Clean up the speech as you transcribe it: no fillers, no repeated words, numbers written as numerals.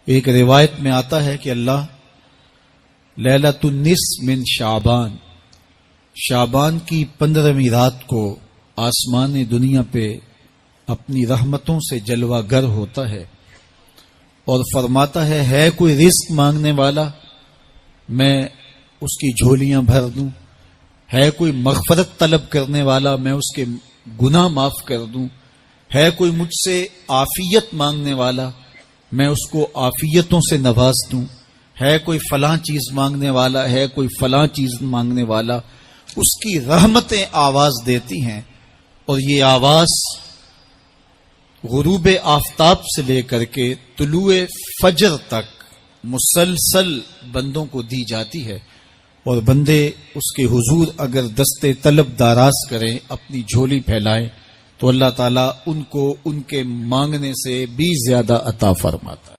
ایک روایت میں آتا ہے کہ اللہ لیلۃ النصف من شعبان کی 15ویں رات کو آسمان دنیا پہ اپنی رحمتوں سے جلوہ گر ہوتا ہے اور فرماتا ہے کوئی رزق مانگنے والا میں اس کی جھولیاں بھر دوں، ہے کوئی مغفرت طلب کرنے والا میں اس کے گناہ معاف کر دوں، ہے کوئی مجھ سے عافیت مانگنے والا میں اس کو عافیتوں سے نواز دوں، ہے کوئی فلاں چیز مانگنے والا ہے کوئی فلاں چیز مانگنے والا، اس کی رحمتیں آواز دیتی ہیں اور یہ آواز غروب آفتاب سے لے کر کے طلوع فجر تک مسلسل بندوں کو دی جاتی ہے، اور بندے اس کے حضور اگر دستے طلب دراز کریں، اپنی جھولی پھیلائیں، تو اللہ تعالیٰ ان کو ان کے مانگنے سے بھی زیادہ عطا فرماتا ہے۔